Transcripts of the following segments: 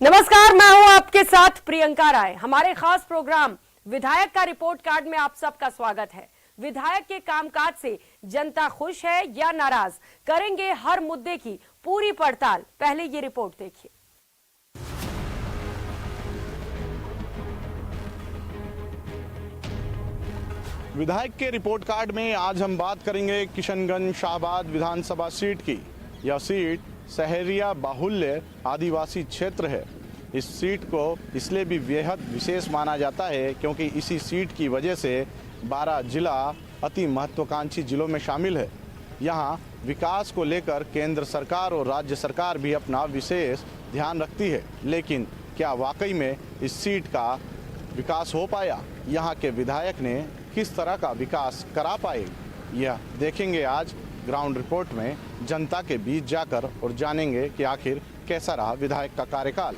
नमस्कार, मैं हूं आपके साथ प्रियंका राय। हमारे खास प्रोग्राम विधायक का रिपोर्ट कार्ड में आप सबका स्वागत है। विधायक के कामकाज से जनता खुश है या नाराज, करेंगे हर मुद्दे की पूरी पड़ताल। पहले ये रिपोर्ट देखिए। विधायक के रिपोर्ट कार्ड में आज हम बात करेंगे किशनगंज शाहबाद विधानसभा सीट की। यह सीट सहरिया बाहुल्य आदिवासी क्षेत्र है। इस सीट को इसलिए भी बेहद विशेष माना जाता है क्योंकि इसी सीट की वजह से 12 जिला अति महत्वाकांक्षी जिलों में शामिल है। यहाँ विकास को लेकर केंद्र सरकार और राज्य सरकार भी अपना विशेष ध्यान रखती है, लेकिन क्या वाकई में इस सीट का विकास हो पाया? यहाँ के विधायक ने किस तरह का विकास करा पाए, यह देखेंगे आज ग्राउंड रिपोर्ट में। जनता के बीच जाकर और जानेंगे कि आखिर कैसा रहा विधायक का कार्यकाल।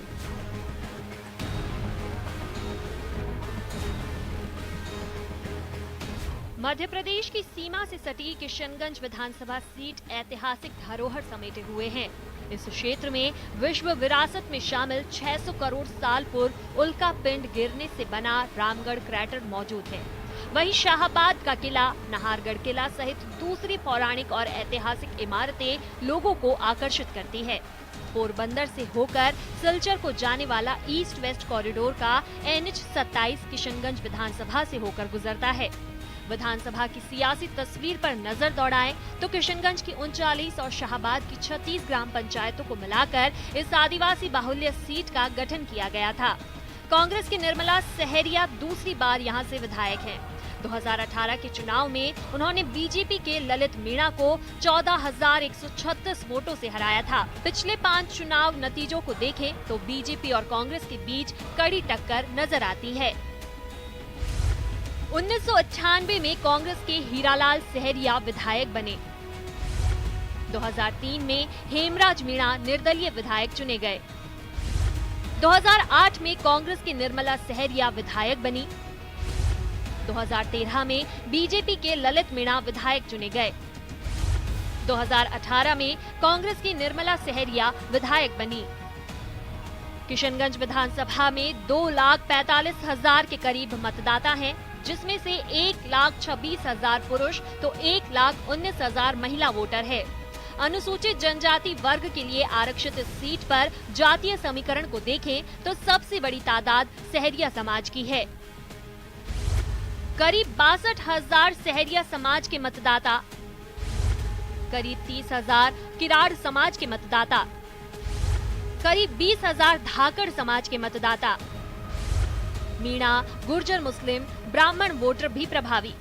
मध्य प्रदेश की सीमा से सटी किशनगंज विधानसभा सीट ऐतिहासिक धरोहर समेटे हुए हैं। इस क्षेत्र में विश्व विरासत में शामिल 600 करोड़ साल पूर्व उल्का पिंड गिरने से बना रामगढ़ क्रैटर मौजूद है। वहीं शाहबाद का किला, नाहरगढ़ किला सहित दूसरी पौराणिक और ऐतिहासिक इमारतें लोगों को आकर्षित करती है। पोरबंदर से होकर सिलचर को जाने वाला ईस्ट वेस्ट कॉरिडोर का NH 27 किशनगंज विधानसभा से होकर गुजरता है। विधानसभा की सियासी तस्वीर पर नजर दौड़ाएं तो किशनगंज की 39 और शाहबाद की 36 ग्राम पंचायतों को मिलाकर इस आदिवासी बाहुल्य सीट का गठन किया गया था। कांग्रेस की निर्मला सहरिया दूसरी बार यहां से विधायक हैं। 2018 के चुनाव में उन्होंने बीजेपी के ललित मीणा को 14,136 वोटों से हराया था। पिछले 5 चुनाव नतीजों को देखें तो बीजेपी और कांग्रेस के बीच कड़ी टक्कर नजर आती है। 1998 में कांग्रेस के हीरालाल सहरिया विधायक बने। 2003 में हेमराज मीणा निर्दलीय विधायक चुने गए। 2008 में कांग्रेस की निर्मला सहरिया विधायक बनी। 2013 में बीजेपी के ललित मीणा विधायक चुने गए। 2018 में कांग्रेस की निर्मला सहरिया विधायक बनी। किशनगंज विधानसभा में 2,45,000 के करीब मतदाता हैं, जिसमें से 1,26,000 पुरुष तो 1,19,000 महिला वोटर है। अनुसूचित जनजाति वर्ग के लिए आरक्षित इस सीट पर जातीय समीकरण को देखें तो सबसे बड़ी तादाद सहरिया समाज की है। करीब 62,000 सहरिया समाज के मतदाता, करीब 30,000 किराड़ समाज के मतदाता, करीब 20,000 धाकड़ समाज के मतदाता, मीणा, गुर्जर, मुस्लिम, ब्राह्मण वोटर भी प्रभावी।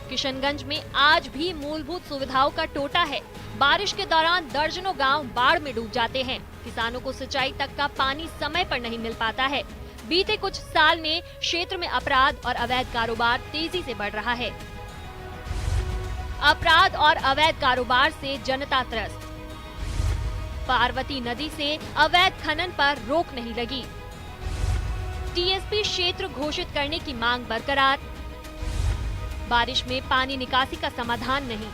किशनगंज में आज भी मूलभूत सुविधाओं का टोटा है। बारिश के दौरान दर्जनों गांव बाढ़ में डूब जाते हैं। किसानों को सिंचाई तक का पानी समय पर नहीं मिल पाता है। बीते कुछ साल में क्षेत्र में अपराध और अवैध कारोबार तेजी से बढ़ रहा है। अपराध और अवैध कारोबार से जनता त्रस्त। पार्वती नदी से अवैध खनन पर रोक नहीं लगी। TSP क्षेत्र घोषित करने की मांग बरकरार। बारिश में पानी निकासी का समाधान नहीं।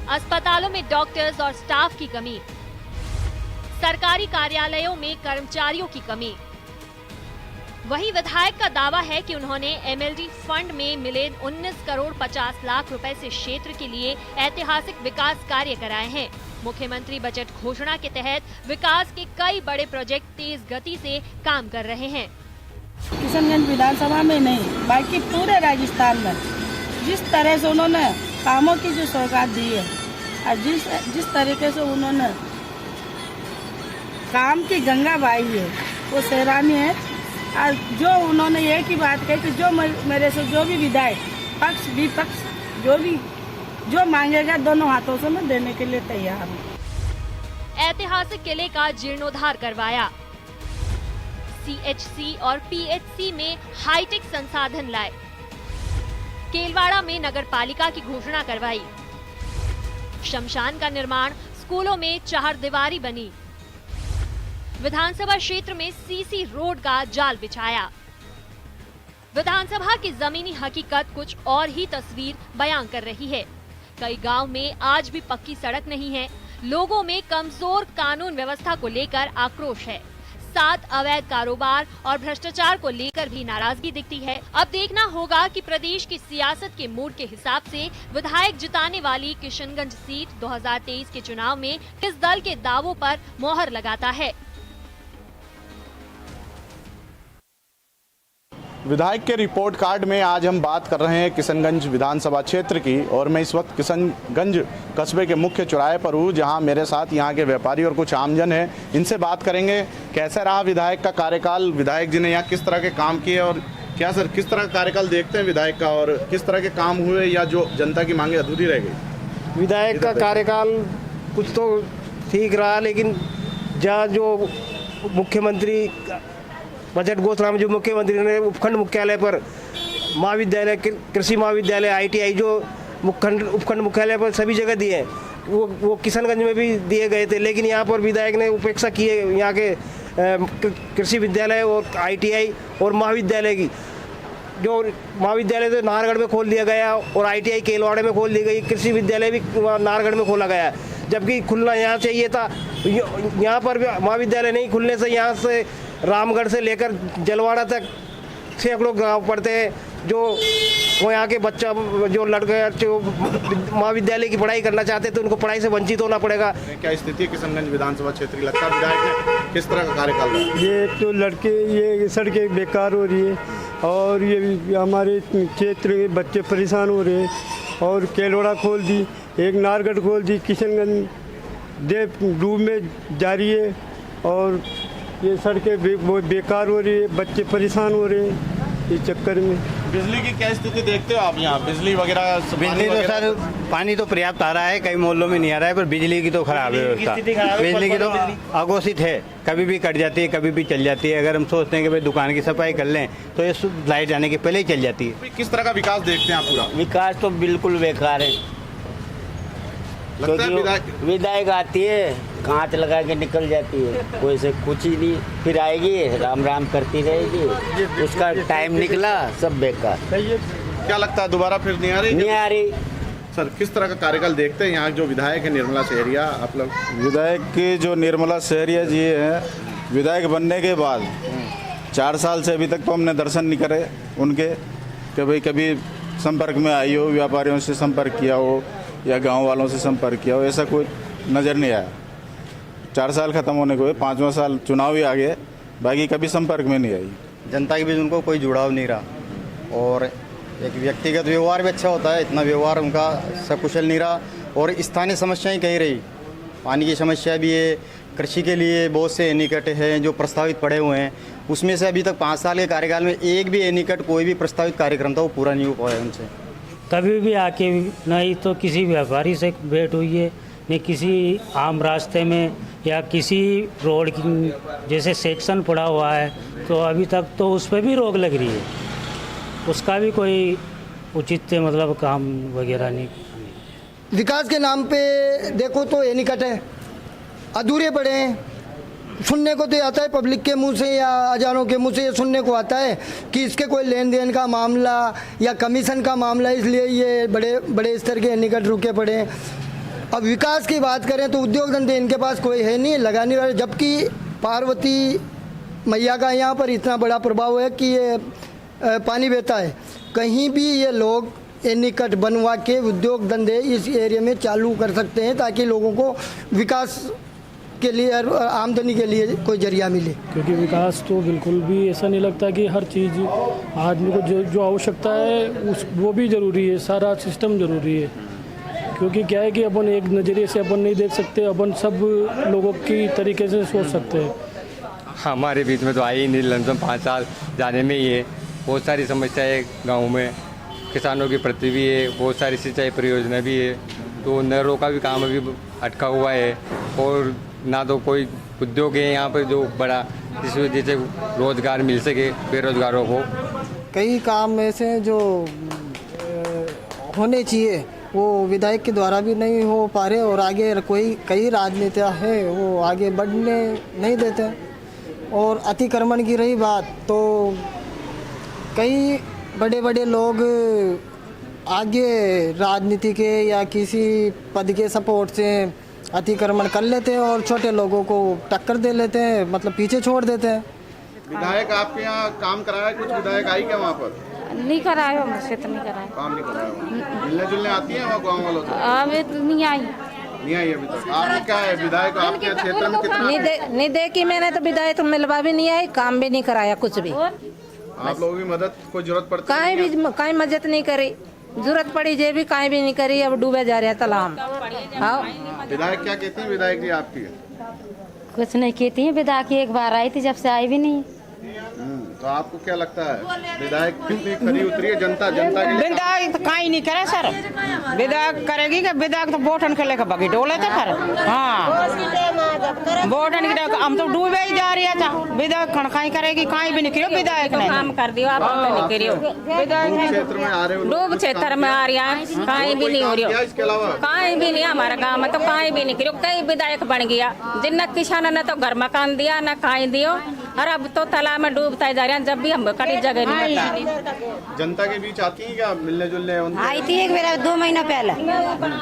अस्पतालों में डॉक्टर्स और स्टाफ की कमी। सरकारी कार्यालयों में कर्मचारियों की कमी। वहीं विधायक का दावा है कि उन्होंने MLD फंड में मिले 19 करोड़ 50 लाख रुपए से क्षेत्र के लिए ऐतिहासिक विकास कार्य कराए हैं। मुख्यमंत्री बजट घोषणा के तहत विकास के कई बड़े प्रोजेक्ट तेज गति से काम कर रहे हैं। किशनगंज विधानसभा में नहीं, बाकी पूरे राजस्थान में जिस तरह से उन्होंने कामों की जो सौगात दी है और जिस तरीके से उन्होंने काम की गंगा बहाई है, वो सराहनीय है। और जो उन्होंने एक ही बात कही कि जो मेरे से जो भी विधायक पक्ष विपक्ष जो मांगेगा दोनों हाथों से मैं देने के लिए तैयार हूँ। ऐतिहासिक किले का जीर्णोद्धार करवाया। CHC और PHC में हाईटेक संसाधन लाए। केलवाड़ा में नगरपालिका की घोषणा करवाई। शमशान का निर्माण, स्कूलों में चारदीवारी बनी। विधानसभा क्षेत्र में CC रोड का जाल बिछाया। विधानसभा की जमीनी हकीकत कुछ और ही तस्वीर बयां कर रही है। कई गांव में आज भी पक्की सड़क नहीं है। लोगों में कमजोर कानून व्यवस्था को लेकर आक्रोश है। साथ अवैध कारोबार और भ्रष्टाचार को लेकर भी नाराजगी दिखती है। अब देखना होगा कि प्रदेश की सियासत के मूड के हिसाब से विधायक जिताने वाली किशनगंज सीट 2023 के चुनाव में किस दल के दावों पर मोहर लगाता है। विधायक के रिपोर्ट कार्ड में आज हम बात कर रहे हैं किशनगंज विधानसभा क्षेत्र की, और मैं इस वक्त किशनगंज कस्बे के मुख्य चौराहे पर हूँ, जहाँ मेरे साथ यहाँ के व्यापारी और कुछ आमजन हैं। इनसे बात करेंगे कैसा रहा विधायक का कार्यकाल, विधायक जी ने यहाँ किस तरह के काम किए, और क्या सर किस तरह का कार्यकाल देखते हैं विधायक का, और किस तरह के काम हुए या जो जनता की मांगे अधूरी रह गई। विधायक का कार्यकाल कुछ तो ठीक रहा, लेकिन जहाँ जो मुख्यमंत्री बजट घोषणा में जो मुख्यमंत्री ने उपखंड मुख्यालय पर महाविद्यालय, कृषि महाविद्यालय, ITI जो उपखंड मुख्यालय पर सभी जगह दिए हैं, वो किशनगंज में भी दिए गए थे, लेकिन यहाँ पर विधायक ने उपेक्षा की है यहाँ के कृषि विद्यालय और ITI और महाविद्यालय की। जो महाविद्यालय तो नाहरगढ़ में खोल दिया गया और ITI केलवाड़े में खोल दी गई, कृषि विद्यालय भी नाहरगढ़ में खोला गया, जबकि खुलना यहाँ चाहिए था। यहाँ पर भी महाविद्यालय नहीं खुलने से यहाँ से रामगढ़ से लेकर जलवाड़ा तक सैकड़ों गाँव पड़ते हैं, जो वो यहाँ के बच्चा जो लड़के जो महाविद्यालय की पढ़ाई करना चाहते थे उनको पढ़ाई से वंचित होना पड़ेगा। क्या स्थिति है किशनगंज विधानसभा क्षेत्र की, लगता है विधायक ने किस तरह का कार्यकाल रहा? ये तो लड़के ये सड़कें बेकार हो रही है और ये हमारे क्षेत्र के बच्चे परेशान हो रहे हैं, और केलवाड़ा खोल दी, एक नाहरगढ़ खोल दी, किशनगंज डूब में जा रही है, और ये सड़कें बहुत बेकार हो रही है, बच्चे परेशान हो रहे हैं इस चक्कर में। बिजली की क्या स्थिति देखते हो आप यहाँ, बिजली वगैरह? बिजली तो सर पानी तो पर्याप्त आ रहा है, कई मोहल्लों में नहीं आ रहा है, पर बिजली की तो खराब है व्यवस्था। बिजली की तो अघोषित है, कभी भी कट जाती है, कभी भी चल जाती है। अगर हम सोचते हैं कि भाई दुकान की सफाई कर लें तो ये लाइट जाने के पहले ही चल जाती है। किस तरह का विकास देखते हैं आप पूरा? विकास तो बिल्कुल बेकार है, क्योंकि विधायक आती है कांच लगा के निकल जाती है, कोई से कुछ ही नहीं, फिर आएगी राम राम करती रहेगी, उसका टाइम निकला सब बेकार। क्या लगता है दोबारा फिर नहीं आ रही? नहीं आ रही। सर किस तरह का कार्यकाल देखते हैं यहाँ जो विधायक है निर्मला सहरिया आप लोग? विधायक की जो निर्मला सहरिया जी है, विधायक बनने के बाद 4 साल से अभी तक तो हमने दर्शन नहीं करे उनके, कि भाई कभी संपर्क में आई हो, व्यापारियों से संपर्क किया हो या गांव वालों से संपर्क किया हो, ऐसा कोई नज़र नहीं आया। 4 साल ख़त्म होने को 5वां साल चुनाव ही आ गए, बाकी कभी संपर्क में नहीं आई। जनता के बीच उनको कोई जुड़ाव नहीं रहा, और एक व्यक्तिगत व्यवहार भी अच्छा होता है, इतना व्यवहार उनका सकुशल नहीं रहा, और स्थानीय समस्याएं कहीं रही। पानी की समस्या भी है, कृषि के लिए बहुत से एनीकट हैं जो प्रस्तावित पड़े हुए हैं, उसमें से अभी तक 5 साल के कार्यकाल में एक भी एनीकट कोई भी प्रस्तावित कार्यक्रम था वो पूरा नहीं हो पाया उनसे। कभी भी आके नहीं तो किसी व्यापारी से भेंट हुई है, न किसी आम रास्ते में या किसी रोड की जैसे सेक्शन पड़ा हुआ है तो अभी तक तो उस पर भी रोक लग रही है, उसका भी कोई उचित मतलब काम वगैरह नहीं। विकास के नाम पे देखो तो एनीकट है, अधूरे पड़े हैं। सुनने को तो आता है पब्लिक के मुंह से या हजारों के मुंह से ये सुनने को आता है कि इसके कोई लेन देन का मामला या कमीशन का मामला, इसलिए ये बड़े बड़े स्तर के एनीकट रुके पड़े हैं। अब विकास की बात करें तो उद्योग धंधे इनके पास कोई है नहीं, लगा नहीं रहे, जबकि पार्वती मैया का यहाँ पर इतना बड़ा प्रभाव है कि ये पानी बहता है। कहीं भी ये लोग एनीकट बनवा के उद्योग धंधे इस एरिया में चालू कर सकते हैं ताकि लोगों को विकास के लिए आमदनी के लिए कोई जरिया मिले। क्योंकि विकास तो बिल्कुल भी ऐसा नहीं लगता कि हर चीज़ आदमी को जो आवश्यकता है उस वो भी ज़रूरी है, सारा सिस्टम ज़रूरी है। क्योंकि क्या है कि अपन एक नज़रिए से अपन नहीं देख सकते, अपन सब लोगों की तरीके से सोच सकते हैं। हमारे बीच में तो आई नहीं, लमसम 5 साल जाने में ही है। बहुत सारी समस्याएं गाँव में किसानों के प्रति भी है, बहुत सारी सिंचाई परियोजना भी है, तो नहरों का भी काम अभी अटका हुआ है, और ना तो कोई उद्योग है यहाँ पर जो बड़ा जिस वजह से रोज़गार मिल सके बेरोजगारों को। कई काम ऐसे जो होने चाहिए वो विधायक के द्वारा भी नहीं हो पा रहे, और आगे कई राजनेता है वो आगे बढ़ने नहीं देते। और अतिक्रमण की रही बात तो कई बड़े बड़े लोग आगे राजनीति के या किसी पद के सपोर्ट से अतिक्रमण कर लेते हैं और छोटे लोगों को टक्कर दे लेते हैं, मतलब पीछे छोड़ देते हैं। विधायक आपके यहाँ काम कराया, कुछ विधायक आई क्या वहाँ पर? नहीं कराया, मुझसे तो नहीं कराया। काम नहीं कराया। मिलने जुलने आती है वहाँ गाँव वालों से? अभी तो नहीं आई। नहीं आई अभी तक। आपने क्या है, विधायक आपके क्षेत्र में कितना? नहीं देखी मैंने तो, विधायक तो मिलवा भी नहीं आई, काम भी नहीं कराया कुछ भी। आप लोगों की मदद को जरूरत पड़ती है? कहीं मदद नहीं करी, जरूरत पड़ी जे भी कहीं भी नहीं करी, अब डूबे जा रहे हैं तालाब। हाँ, विधायक क्या कहती है विधायक जी आपकी? कुछ नहीं कहती है विधायक, एक बार आई थी, जब से आई भी नहीं। तो आपको क्या लगता है विधायक कितनी खरी उतरी है जनता के लिए? विधायक तो कहीं नहीं करे सर, विधायक करेगी कि विधायक तो वोटन के लेकर बगी डोले थे फिर। हाँ, वोटन की हम तो डूबे ही जा रही था। विधायक कहीं करेगी, कहीं भी नहीं करियो विधायक ने। काम कर दियो आप, नहीं करियो। विधायक क्षेत्र में आ रहे हो? डूब क्षेत्र में आ रही है, कहीं भी नहीं हो रही हो। इसके अलावा कहीं भी नहीं, हमारे गांव में तो कहीं भी नहीं करियो। कई विधायक बन गया, जिन किसान ने तो घर मकान दिया, न कहीं दियो, और अब तो तालाब में डूबता जा रहे हैं। जब भी हम कड़ी जगह नहीं बता। जनता के बीच आती है क्या मिलने जुलने? आई थी एक बार 2 महीना पहले,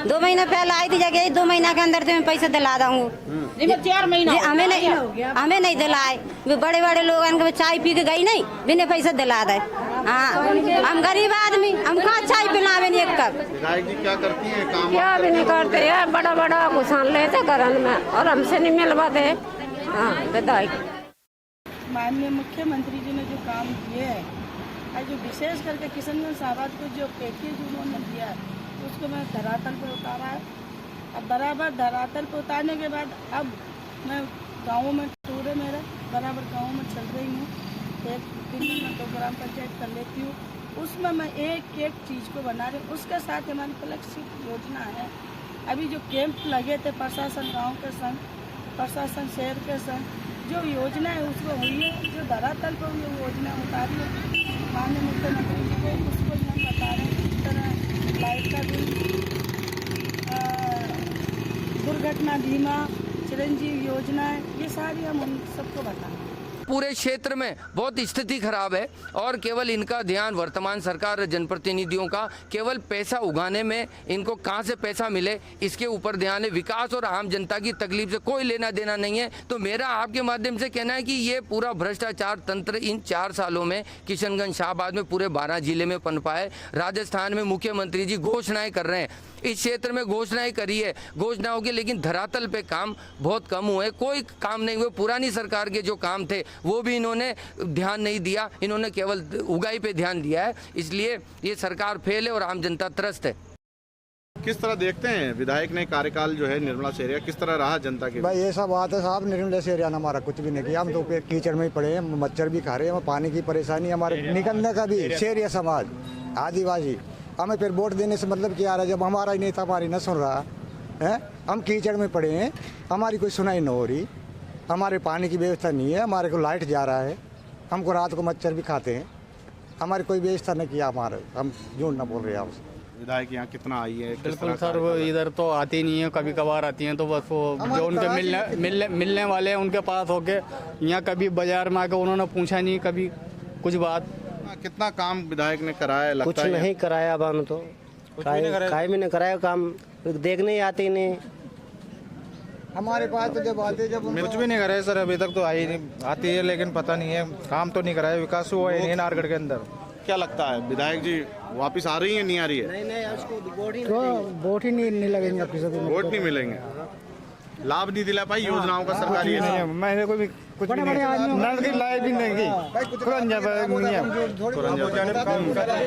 2 महीना पहले आई थी, जगह 2 महीना के अंदर तुम्हें पैसे दिला दूंगा। 4 महीना हमें नहीं दिलाए। बड़े बड़े लोग चाय पी के गई नहीं, बिना पैसे दिला दे। हाँ, हम गरीब आदमी, हम कहाँ चाय पिलावे नहीं एक कप। विधायक जी क्या करती है काम? क्या भी नहीं करते यार, बड़ा बड़ा घुसान लेते घरन में और हमसे नहीं मिलवाते। हाँ, विधायक माननीय मुख्यमंत्री जी ने जो काम किए हैं, और जो विशेष करके किशनगंज शाहबाद को जो पैकेज उन्होंने दिया है, उसको मैं धरातल पर उतारा है। अब बराबर धरातल पर उतारने के बाद अब मैं गाँवों में टूर है मेरा, बराबर गाँवों में चल रही हूँ। एक दिन में 2 ग्राम पंचायत कर लेती हूँ, उसमें मैं एक एक चीज़ को बना रही हूँ। उसके साथ हमारी फ्लैगशिप योजना है। अभी जो कैंप लगे थे प्रशासन गाँव के संग, प्रशासन शहर के संग, जो योजना है उसको हुई है, जो धरातल पर ये योजना उतारी है माननीय मुख्यमंत्री जी को, उसको हम बता रहे हैं। इस तरह लाइट का बिल, दुर्घटना बीमा, चिरंजीव योजना है, ये सारी हम उन सबको बता रहे हैं। पूरे क्षेत्र में बहुत स्थिति खराब है और केवल इनका ध्यान वर्तमान सरकार जनप्रतिनिधियों का केवल पैसा उगाने में, इनको कहां से पैसा मिले इसके ऊपर ध्यान है। विकास और आम जनता की तकलीफ से कोई लेना देना नहीं है। तो मेरा आपके माध्यम से कहना है कि ये पूरा भ्रष्टाचार तंत्र इन 4 सालों में किशनगंज शाहबाद में पूरे 12 जिले में पनपा है। राजस्थान में मुख्यमंत्री जी घोषणाएं कर रहे हैं, इस क्षेत्र में घोषणाएं करी है, घोषणाओं की, लेकिन धरातल पे काम बहुत कम हुए, कोई काम नहीं हुए। पुरानी सरकार के जो काम थे वो भी इन्होंने ध्यान नहीं दिया, इन्होंने केवल उगाई पे ध्यान दिया है। इसलिए ये सरकार फेल है और आम जनता त्रस्त है। किस तरह देखते हैं विधायक ने कार्यकाल जो है निर्मला सेरिया, किस तरह रहा जनता के? भाई ऐसा बात है साहब, निर्मला सेरिया ने हमारा कुछ भी नहीं किया। हम तो कीचड़ में ही पड़े हैं, मच्छर भी खा रहे हैं, पानी की परेशानी, हमारे निकलने का भी। सेरिया समाज आदिवासी, हमें फिर वोट देने से मतलब क्या आ रहा है जब हमारा ही नेता हमारी न सुन रहा है। हम कीचड़ में पड़े हैं, हमारी कोई सुनाई न हो रही, हमारे पानी की व्यवस्था नहीं है, हमारे को लाइट जा रहा है, हमको रात को मच्छर भी खाते हैं, हमारी कोई व्यवस्था नहीं किया हमारे। हम झूठ ना बोल रहे हैं आपसे। विधायक यहाँ कितना आई है? बिल्कुल सर, वो इधर तो आती नहीं है, कभी कभार आती हैं तो बस वो जो उनके मिलने वाले हैं उनके पास होके, यहाँ कभी बाजार में आके उन्होंने पूछा नहीं कभी कुछ बात। कितना काम विधायक ने कराया लगता कुछ है? नहीं कराया अब हम तो, काहे भी नहीं कराया काम, देखने ही आते नहीं हमारे पास तो जब आते जब कुछ भी नहीं कराया सर, अभी तक तो आई नहीं, आती है लेकिन पता नहीं है, काम तो नहीं कराया, विकास हुआ है नहीं नारगढ़ के अंदर। क्या लगता है विधायक जी वापस आ रही है, नहीं आ रही है? तो वोट ही नहीं लगेंगे, वोट नहीं मिलेंगे, लाभ नहीं दिला पाई योजनाओं का सरकारी है। मैंने कोई कुछ नल की लाइन भी नहीं की,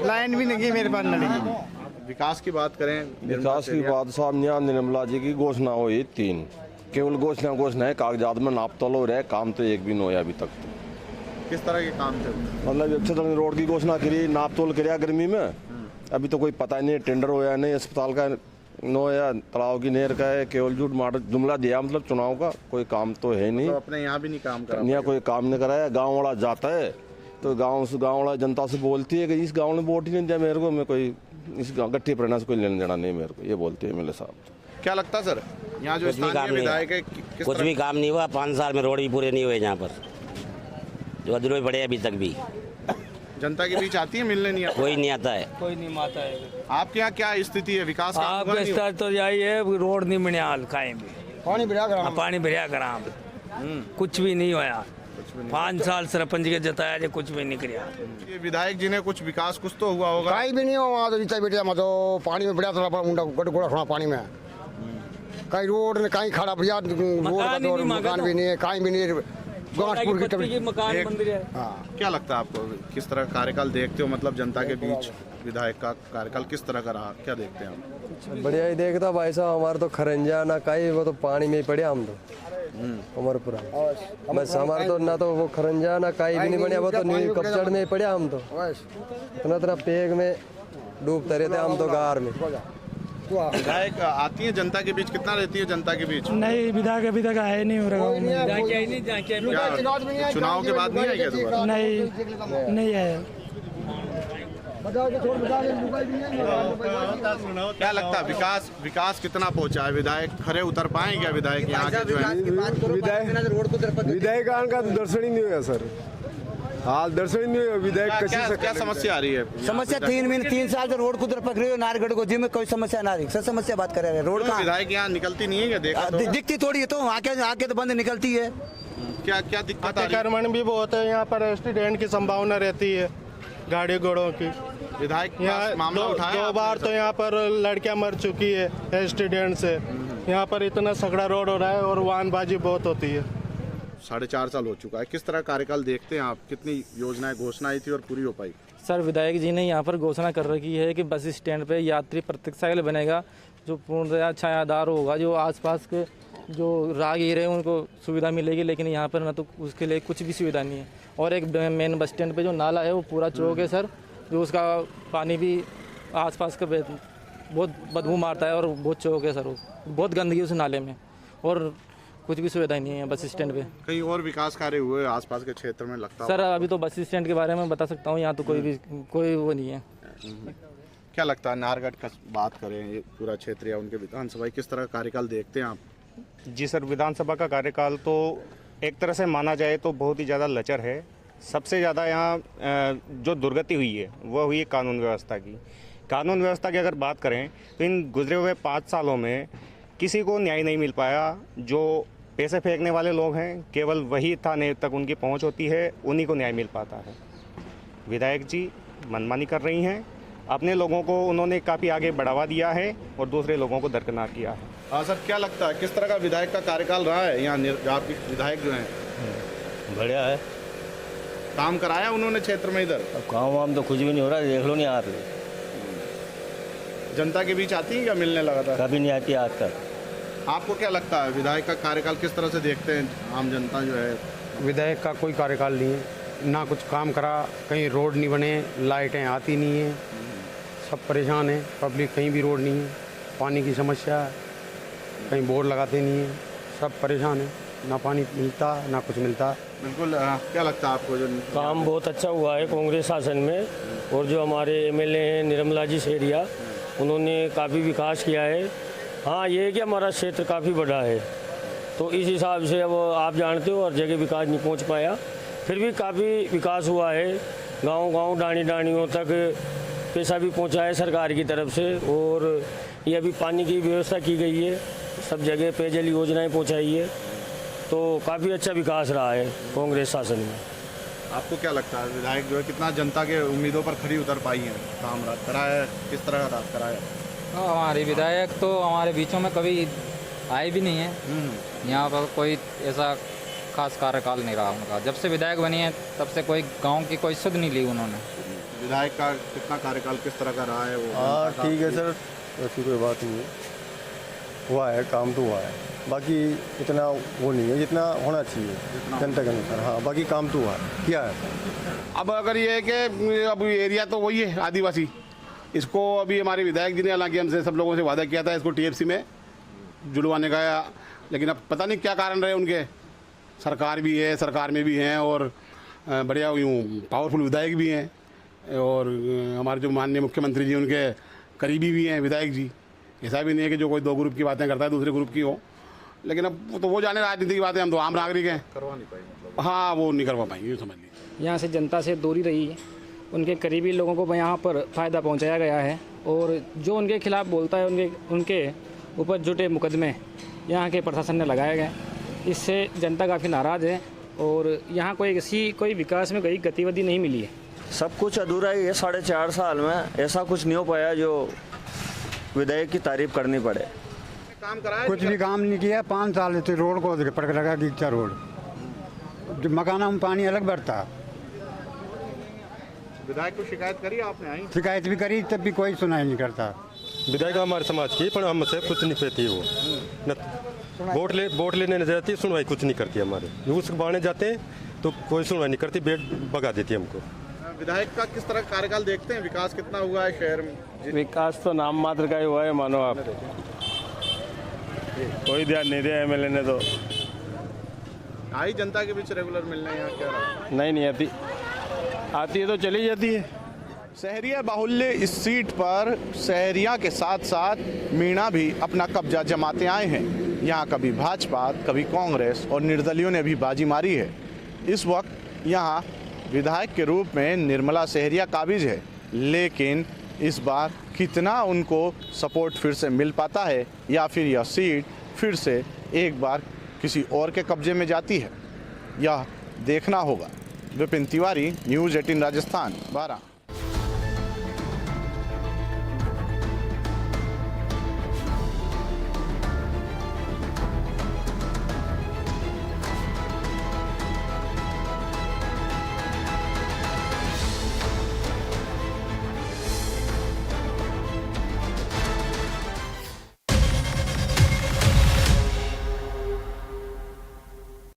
लाइन भी नहीं की मेरे पास नल की। विकास की बात करें, विकास की बात साहब, यहाँ निर्मला जी की घोषणा हुई 3, केवल घोषणा है, कागजात में नाप तोल हो रहे, काम तो एक भी नहीं होया अभी तक। किस तरह के काम थे? मतलब अच्छे तरह रोड की घोषणा करी, नाप तोल कराया गर्मी में, अभी तो कोई पता नहीं, टेंडर होया नहीं, अस्पताल का नो या तालाब की नहर का है, केवल झूठ मार जुमला दिया, मतलब चुनाव का कोई काम तो है नहीं। तो अपने यहाँ भी नहीं काम करा, यहाँ कोई काम नहीं कराया। गाँव वाला जाता है तो गाँव वाला जनता से बोलती है कि इस गाँव ने वोट ही नहीं दिया मेरे को, मैं कोई इस गट्टी परिणाम से कोई लेना देना नहीं मेरे को, ये बोलते हैं मेरे साहब। क्या लगता सर यहाँ जो स्थानीय विधायक है? कुछ भी काम नहीं हुआ, 5 साल में रोड भी पूरे नहीं हुए यहाँ पर, जो अधूरे पड़े अभी तक भी। जनता के बीच आती है मिलने? नहीं आता, कोई नहीं आता है, कोई नहीं आता है। आपके यहाँ क्या स्थिति है विकास का? आपके स्तर तो यही है, रोड नहीं बने हाल कहीं भी। पानी भरिया ग्राम पानी भरिया ग्राम कुछ भी नहीं होया 5 साल सरपंच के जताया जे कुछ भी नहीं किया। ये विधायक जी ने कुछ विकास कुछ तो हुआ होगा? कहीं भी नहीं हुआ वहाँ तो जितना बेटिया मैं तो पानी में बढ़िया था मुंडा गोड़ा खड़ा पानी में कहीं रोड ने कहीं खड़ा भैया मकान भी नहीं है कहीं भी नहीं क्या लगता है आपको किस तरह कार्यकाल देखते हो मतलब जनता के बीच विधायक का कार्यकाल किस तरह का रहा क्या देखते हैं आप? बढ़िया ही देखता भाई साहब हमारे तो खरंजा ना कहीं वो तो पानी में ही पड़े हम तो उमर पूरा बस हमारे तो ना तो वो खरंजा ना कहीं भी नहीं बढ़िया वो तो न्यू कपचड़ में ही पड़े हम तो इतना पेग में डूबते रहते हम तो गार में। विधायक आती है जनता के बीच कितना रहती है जनता के बीच? नहीं विधायक अभी तक आए नहीं हो रहा चुनाव के बाद नहीं आएगा दोबारा? नहीं आया। क्या लगता है विकास कितना पहुंचा है? विधायक खरे उतर पाए क्या विधायक यहाँ के जो है? विधायक का दर्शन ही नहीं हुआ सर हाल दर्शन ही नहीं हुआ विधायक क्या समस्या आ रही है? समस्या 3 साल से रोड कुदर पकड़ी हो नारगढ़ को जिसमें कोई समस्या ना रही सर समस्या बात कर रहे हैं रोड का विधायक यहाँ निकलती नहीं है क्या? देखा दिखती थोड़ी है तो आके तो बंद निकलती है। क्या दिक्कत? अतिक्रमण भी बहुत है यहाँ पर एक्सीडेंट की संभावना रहती है गाड़ी घोड़ों की। विधायक यहाँ मामला उठाया 2 बार तो यहाँ पर लड़कियां मर चुकी है एक्सीडेंट से। यहाँ पर इतना सगड़ा रोड हो रहा है और वाहनबाजी बहुत होती है। 4.5 साल हो चुका है किस तरह कार्यकाल देखते हैं आप? कितनी योजनाएं घोषणा आई थी और पूरी हो पाई? सर विधायक जी ने यहाँ पर घोषणा कर रखी है कि बस स्टैंड पे यात्री प्रतीक्षा के लिए बनेगा जो पूर्णतया छायादार होगा जो आसपास के जो राहगीर हैं उनको सुविधा मिलेगी लेकिन यहाँ पर ना तो उसके लिए कुछ भी सुविधा नहीं है। और एक मेन बस स्टैंड पे जो नाला है वो पूरा चौक है सर जो उसका पानी भी आसपास का बहुत बदबू मारता है और बहुत चौक है सर वो बहुत गंदगी उस नाले में और कुछ भी सुविधा नहीं है बस स्टैंड पे। कहीं और विकास कार्य हुए आसपास के क्षेत्र में लगता है? सर अभी तो बस स्टैंड के बारे में बता सकता हूँ यहाँ तो कोई वो नहीं है। क्या लगता है नारगढ़ का बात करें ये पूरा क्षेत्र या उनके विधानसभा किस तरह का कार्यकाल देखते हैं आप? जी सर विधानसभा का कार्यकाल तो एक तरह से माना जाए तो बहुत ही ज़्यादा लचर है। सबसे ज़्यादा यहाँ जो दुर्गति हुई है वह हुई है कानून व्यवस्था की। कानून व्यवस्था की अगर बात करें तो इन गुजरे हुए 5 सालों में किसी को न्याय नहीं मिल पाया। जो पैसे फेंकने वाले लोग हैं केवल वही थाने तक उनकी पहुंच होती है उन्हीं को न्याय मिल पाता है। विधायक जी मनमानी कर रही हैं अपने लोगों को उन्होंने काफ़ी आगे बढ़ावा दिया है और दूसरे लोगों को दरकिनार किया है। हाँ सर क्या लगता है किस तरह का विधायक का कार्यकाल रहा है यहाँ आपके विधायक जो हैं? बढ़िया है काम कराया उन्होंने क्षेत्र में इधर? काम वाम तो कुछ भी नहीं हो रहा देख लो नहीं आप जनता के बीच आती है क्या मिलने लगा था? कभी नहीं आती आज तक। आपको क्या लगता है विधायक का कार्यकाल किस तरह से देखते हैं आम जनता जो है? विधायक का कोई कार्यकाल नहीं है ना कुछ काम करा कहीं रोड नहीं बने लाइटें आती नहीं है सब परेशान है पब्लिक कहीं भी रोड नहीं है पानी की समस्या कहीं बोर्ड लगाते नहीं है सब परेशान है ना पानी मिलता ना कुछ मिलता। बिल्कुल क्या लगता है आपको? जो काम बहुत अच्छा हुआ है कांग्रेस शासन में और जो हमारे एमएलए हैं निर्मला जी सेरिया उन्होंने काफ़ी विकास किया है। हाँ ये है कि हमारा क्षेत्र काफ़ी बड़ा है तो इस हिसाब से अब आप जानते हो हर जगह विकास नहीं पहुंच पाया फिर भी काफ़ी विकास हुआ है। गांव डाणियों तक पैसा भी पहुंचा है सरकार की तरफ से और ये अभी पानी की व्यवस्था की गई है सब जगह पेयजल योजनाएं पहुंचाई है तो काफ़ी अच्छा विकास रहा है कांग्रेस शासन में। आपको क्या लगता है विधायक जो है कितना जनता के उम्मीदों पर खड़ी उतर पाई हैं? काम कराया किस तरह का कराया? हमारे विधायक तो हमारे बीचों में कभी आए भी नहीं है। यहाँ पर कोई ऐसा खास कार्यकाल नहीं रहा उनका। जब से विधायक बनी है तब से कोई गांव की कोई सुध नहीं ली उन्होंने। विधायक का कितना कार्यकाल किस तरह का रहा है वो? हाँ ठीक है सर ऐसी कोई बात नहीं है हुआ है काम तो हुआ है बाकी इतना वो नहीं है जितना होना चाहिए जनता के अनुसार। हाँ बाकी काम तो हुआ है क्या है। अब अगर ये है कि अब एरिया तो वही है आदिवासी इसको अभी हमारे विधायक जी ने हालांकि हमसे सब लोगों से वादा किया था इसको टीएफसी में जुड़वाने का लेकिन अब पता नहीं क्या कारण रहे उनके। सरकार भी है सरकार में भी हैं और बढ़िया यूँ पावरफुल विधायक भी हैं और हमारे जो माननीय मुख्यमंत्री जी उनके करीबी भी हैं विधायक जी। ऐसा भी नहीं है कि जो कोई 2 ग्रुप की बातें करता है दूसरे ग्रुप की हो लेकिन अब तो वो जाने राजनीति की बातें हम तो आम नागरिक हैं करवा नहीं पाए। हाँ वो नहीं करवा पाएंगे समझ लीजिए। यहाँ से जनता से दूरी रही है उनके करीबी लोगों को यहाँ पर फ़ायदा पहुँचाया गया है और जो उनके खिलाफ बोलता है उनके उपझुटे मुकदमे यहाँ के प्रशासन ने लगाए गए। इससे जनता काफ़ी नाराज़ है और यहाँ कोई विकास में कोई गतिविधि नहीं मिली है। सब कुछ अधूरा ही है। 4.5 साल में ऐसा कुछ नहीं हो पाया जो विधायक की तारीफ करनी पड़े। काम कराया कुछ भी काम नहीं किया। 5 साल से रोड को पड़क लगा गीचा रोड, जो मकाना में पानी अलग बढ़ता। विधायक को शिकायत करी आपने? आई शिकायत भी करी, तब भी कोई सुनाई नहीं करता। विधायक हमारे समाज की, पर हमसे कुछ नहीं कहती वो न। वोट लेने जाती है, सुनवाई कुछ नहीं करती हमारे। उस बाणे जाते हैं तो कोई सुनवाई नहीं करती, बेट भगा देती है हमको। विधायक का किस तरह कार्यकाल देखते हैं? विकास कितना हुआ है शहर में? विकास तो नाम मात्र का ही हुआ है, मानो आप। कोई ध्यान नहीं दिया एमएलए ने तो। आई जनता के बीच रेगुलर मिलने यहाँ क्या रहा? नहीं आती है तो चली जाती है। सहरिया बाहुल्य इस सीट पर सहरिया के साथ साथ मीणा भी अपना कब्जा जमाते आए हैं। यहाँ कभी भाजपा, कभी कांग्रेस और निर्दलियों ने भी बाजी मारी है। इस वक्त यहाँ विधायक के रूप में निर्मला सहरिया काबिज है, लेकिन इस बार कितना उनको सपोर्ट फिर से मिल पाता है या फिर यह सीट फिर से एक बार किसी और के कब्जे में जाती है, यह देखना होगा। विपिन तिवारी, न्यूज़ 18 राजस्थान 12।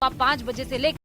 आप 5 बजे से लेकर